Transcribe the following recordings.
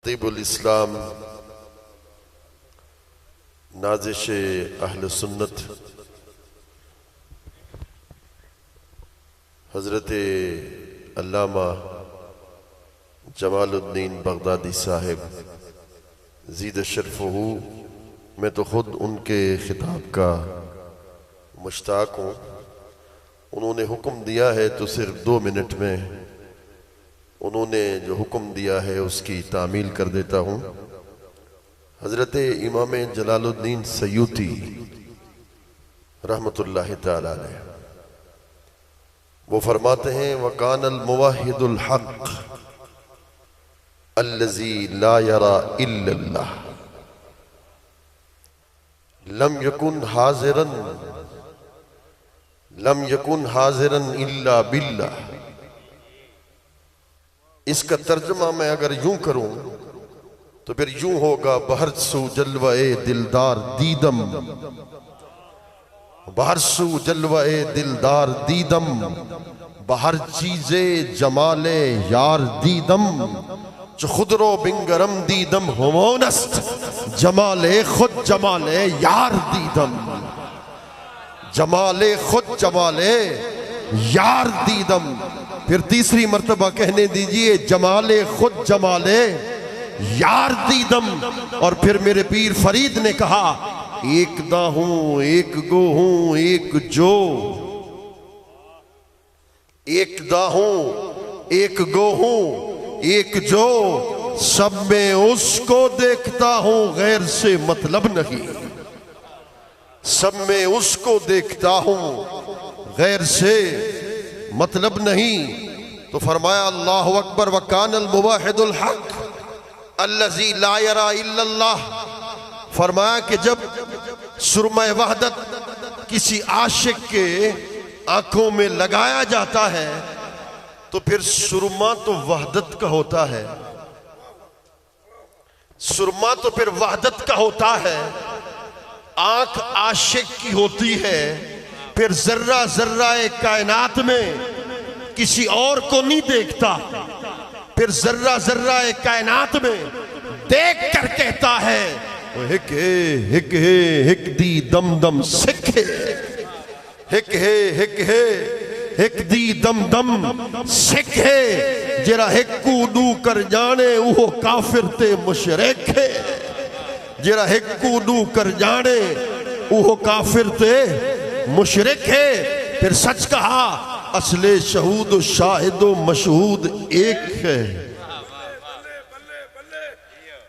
खतीबुल इस्लाम नाज़िश अहले सुन्नत हज़रत अल्लामा जमालुद्दीन बगदादी साहिब ज़ीद शरफ़हू, मैं तो ख़ुद उनके खिताब का मुश्ताक हूँ। उन्होंने हुक्म दिया है तो सिर्फ 2 मिनट में उन्होंने जो हुक्म दिया है उसकी तामील कर देता हूँ। हज़रत इमाम जलालुद्दीन सयूती रहमतुल्लाहि ताला अलैह वो फरमाते हैं, वकानल मुवाहिदुल हक़ अल्लज़ी ला यरा इल्लल्लाह लम यकुन हाज़िरन इल्ला बिल्लाह। इसका तर्जुमा मैं अगर यूं करूं तो फिर यूं होगा, बहरसू जलवाए दिलदार दीदम, बहरसू जलवाए दिलदार दीदम, बहर चीज़े जमाले यार दीदम, जो खुदरो बिंगरम दीदम होमोनस्त, जमाले खुद जमाले यार दीदम, जमाले खुद जमाले यार दीदम। फिर तीसरी मर्तबा कहने दीजिए, जमाले खुद जमाले यार दीदम। और फिर मेरे पीर फरीद ने कहा, एक दा हूं एक गो हूं एक जो, एक दा हूं एक गो हूं एक जो, सब में उसको देखता हूं गैर से मतलब नहीं, सब में उसको देखता हूं गैर से मतलब नहीं। तो फरमाया अल्लाहु अकबर, वकानल मुवाहिदुल हक़ अल्लज़ी ला यरा इल्लल्लाह। फरमाया कि जब सुरमा वहदत किसी आशिक के आंखों में लगाया जाता है तो फिर सुरमा तो वहदत का होता है, सुरमा तो फिर वहदत का होता है, आंख आशिक की होती है। फिर जर्रा जर्रा कायनात में किसी और को नहीं देखता, फिर जर्रा जर्रा कायनात में देख कर कहता है, हिक हिक दी दम दम सिखे, हिक है हिक दी दम दम सिखे, जरा हिकू दू कर जाने वो काफिर ते मुशरिक है, जरा हिकू दू कर जाने वो काफिर ते मुशरिक है। फिर सच कहा, असले शहूद शाहिद मशहूद एक है,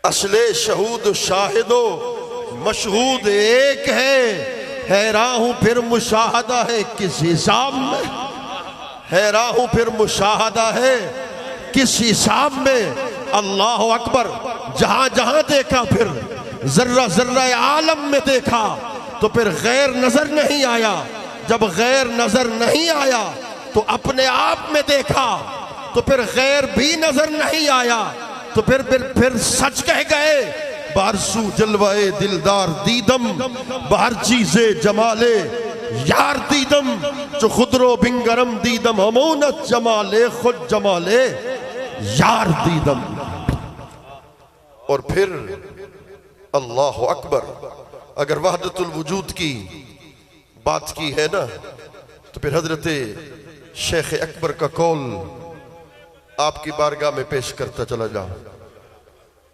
असले शहूद शाहिदो मशहूद एक है। हैरान हूं फिर मुशाहदा है किस हिसाब में, हैरान हूं फिर मुशाहदा है किस हिसाब में। अल्लाह अकबर, जहां जहां देखा फिर जर्रा जर्रा आलम में देखा तो फिर गैर नजर नहीं आया, जब गैर नजर नहीं आया तो अपने आप में देखा तो फिर गैर भी नजर नहीं आया, तो फिर सच कह गए, बारसू जलवाए दिलदार दीदम, बाहर चीज़े जमाले यार दीदम, जो खुदरो बिंगरम दीदम हमोनत जमाले खुद जमाले यार दीदम। और फिर अल्लाह अकबर, अगर वहदतुल वजूद की बात की है ना तो फिर हजरत शेख अकबर का कौल आपकी बारगाह में पेश करता चला जाऊं।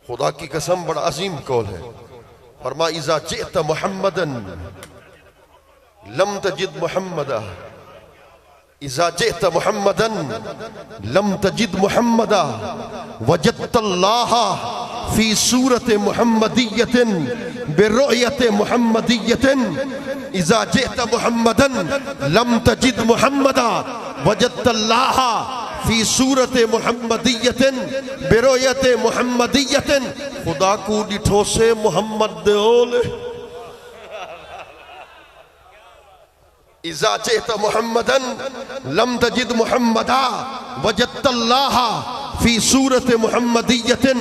खुदा की कसम बड़ा अजीम कौल है। फरमा, इज़ा जिअत मुहम्मदन लम तजिद मुहम्मदा, इज़ा जिअत मुहम्मदन लम तजिद मुहम्मदा, वजदतल्लाह फी सूरत मुहम्मदियतिन बिरुयत मुहम्मदियतिन, इज़ा जिअत मुहम्मदन लम तजिद मुहम्मदा, वजदतल्लाह फी सूरत मुहम्मदियतिन बिरुयत मुहम्मदियतिन। खुदा को डिठो से मोहम्मद दे ओले, इज़ा जिअत मुहम्मदन लम तजिद मुहम्मदा, वजदतल्लाह फी सूरत मुहम्मदियतिन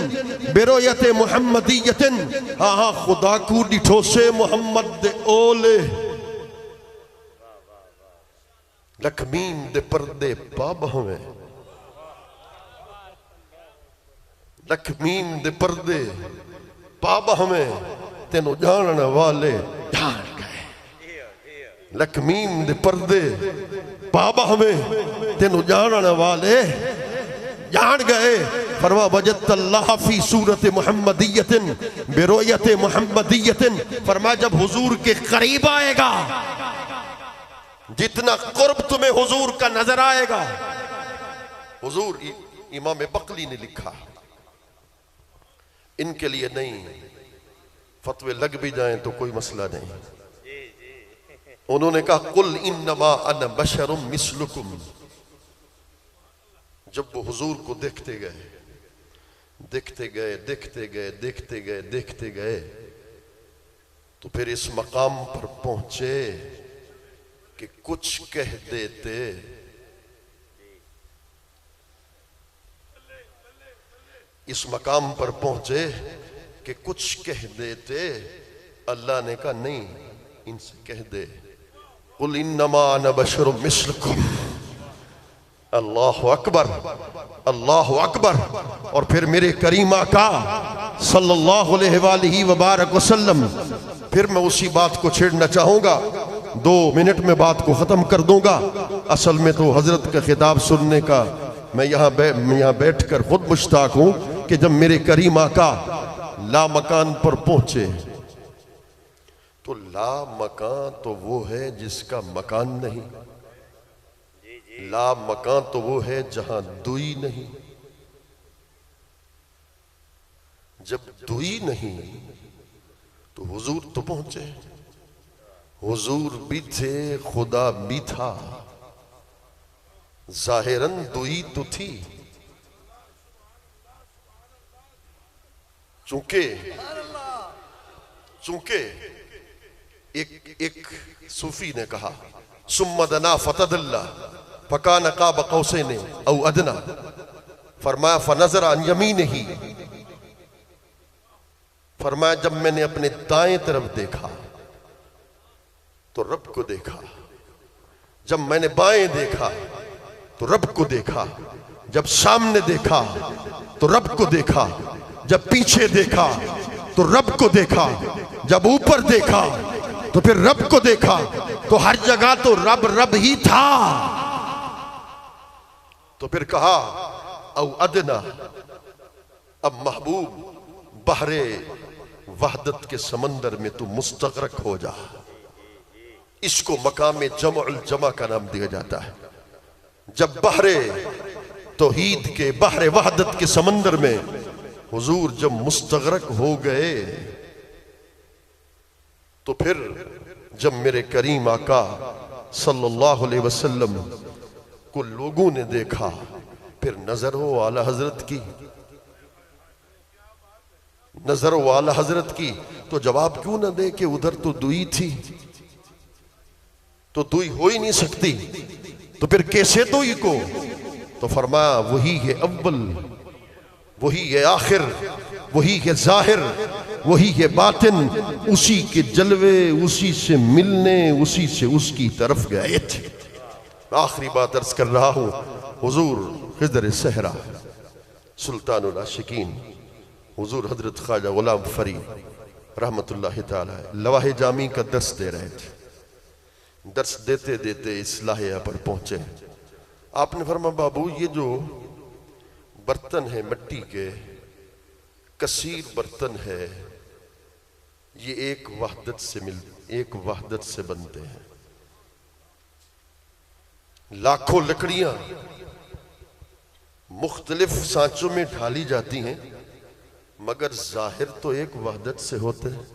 बिरुयत मुहम्मदियतिन। हाँ हाँ, खुदा को डिठो से मोहम्मद दे ओले, लखमीम दे पर्दे पाब हमें, लख मीम दे पर्दे पाबा हमें तेनों जानने वाले जान गए। लख मीम दे पर्दे पाबा हमें तेनों जानने वाले जान गए। फरमा वजदतल्लाह फी सूरत मुहम्मदियतिन बिरुयत मुहम्मदियतिन। फरमा जब हुजूर के करीब आएगा, जितना कुर्ब तुम्हें हुजूर का नजर आएगा। हुजूर इमाम बकली ने लिखा, इनके लिए नहीं, फतवे लग भी जाएं तो कोई मसला नहीं। उन्होंने कहा कुल इन्नमा अना बशरुम मिस्लुकुम। जब वो हुजूर को देखते गए देखते गए देखते गए देखते गए देखते गए तो फिर इस मकाम पर पहुंचे कि कुछ कह देते इस मकाम पर पहुंचे कि कुछ कह देते। अल्लाह ने कहा नहीं, इनसे कह दे कुल इन्नमा अना बशरुम मिस्लुकुम। अल्लाहु अकबर, अल्लाहु अकबर। और फिर मेरे करीम आका सल्लल्लाहु अलैहि वसल्लम, फिर मैं उसी बात को छेड़ना चाहूंगा, 2 मिनट में बात को खत्म कर दूंगा। असल में तो हजरत का खिताब सुनने का मैं यहाँ बैठकर खुद मुश्ताक हूं कि जब मेरे करीम आका ला मकान पर पहुंचे तो ला मकान तो वो है जिसका मकान नहीं, ला मकान तो वो है जहां दुई नहीं। जब दुई नहीं तो हुजूर तो पहुंचे, हुजूर भी थे, खुदा भी था, जाहिरन दुई तो थी। चूंकि एक सूफी ने कहा सुम्मदना फतदल्ला फकान काब कौसैन औ अदना। फरमाया फनजर अन यमीनिही। फरमाया जब मैंने अपने दाएं तरफ देखा तो रब को देखा, जब मैंने बाएं देखा तो रब को देखा, जब सामने देखा तो रब को देखा, जब पीछे देखा तो रब को देखा, जब ऊपर देखा तो फिर रब को देखा। तो हर जगह तो रब रब ही था। तो फिर कहा औ अदना, अब महबूब बहरे वहदत के समंदर में तू मुस्तगरक हो जा। इसको मकाम जमउल जमा का नाम दिया जाता है। जब बहरे तौहीद के बहरे वहदत के समंदर में हुजूर जब मुस्तगरक हो गए तो फिर जब मेरे करीम आका सल्लल्लाहु अलैहि वसल्लम को लोगों ने देखा, फिर नजर हो आला हजरत की, नजर हो आला हजरत की। तो जवाब क्यों ना दे कि उधर तो दुई थी, तो दुई हो ही नहीं सकती, तो फिर कैसे दुई को? तो फरमाया वही है अव्वल, वही है आखिर, वही है जाहिर, वही है बातिन। उसी के जलवे, उसी से मिलने, उसी से उसकी तरफ गए थे। आखिरी बात अर्ज कर रहा हूं, हुजूर खिज़र सहरा सुल्तानुल आशिकीन हुजूर हजरत ख्वाजा गुलाम फरीद रहमतुल्लाह ताला लवाहे जामी का दर्स दे रहे थे। दर्स देते देते इस लाहिया पर पहुंचे। आपने फरमाया बाबू ये जो बर्तन है मिट्टी के, कसीर बर्तन है, ये एक वहदत से बनते हैं। लाखों लकड़ियां मुख्तलिफ सांचों में ढाली जाती हैं, मगर जाहिर तो एक वहदत से होते हैं।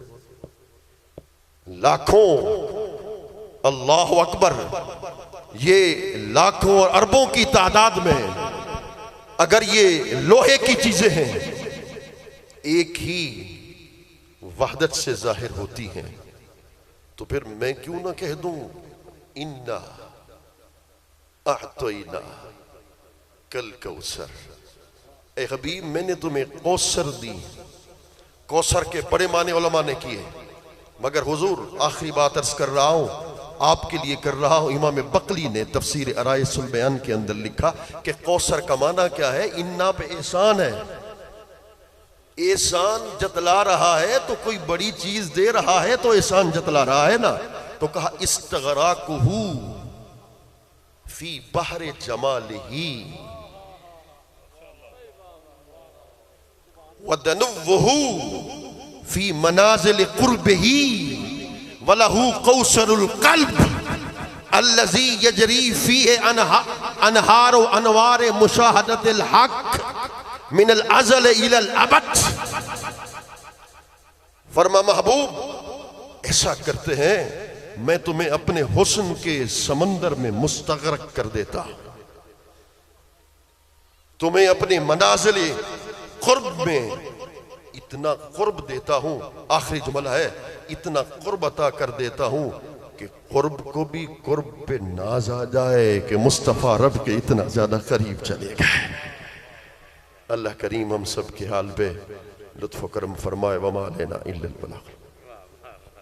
लाखों, अल्लाह अकबर, ये लाखों और अरबों की तादाद में अगर ये लोहे की चीजें हैं, एक ही वहदत से जाहिर होती हैं, तो फिर मैं क्यों ना कह दूं इन्ना अअतैना कल कौसर। ए हबीब मैंने तुम्हें कौसर दी। कौसर के बड़े माने उलमा ने किए, मगर हुजूर आखिरी बात अर्ज कर रहा हूं, आपके लिए कर रहा हूं। इमाम बकली ने तफसीर अराइसुल बयान के अंदर लिखा कि कौसर का माना क्या है? इन्ना पे एहसान है, एहसान जतला रहा है तो कोई बड़ी चीज दे रहा है तो एहसान जतला रहा है ना। तो कहा इस्तगराकुहू फी बहरे जमालिही वदनुव्वुहू फी मनाजिल कुर्बिही वलहू कौसरुल कल्ब अल्लज़ी यजरी फीहि अनहार अनवार मुशाहदतिल हक मिनल अज़ल इलल अबद। फरमा महबूब ऐसा करते हैं, मैं तुम्हें अपने हुस्न के समंदर में मुस्तगरक कर देता, तुम्हें अपने मनाजिल कुर्ब में इतना कुर्ब देता हूं। आखिरी जुमला है, इतना कुर्ब अता कर देता हूं कि कुर्ब को भी कुर्ब पे नाज आ जाए कि मुस्तफा रब के इतना ज्यादा करीब चले गए। अल्लाह करीम हम सब के हाल पे लुत्फ करम फरमाए। वमा लेना इल्लल बलाग।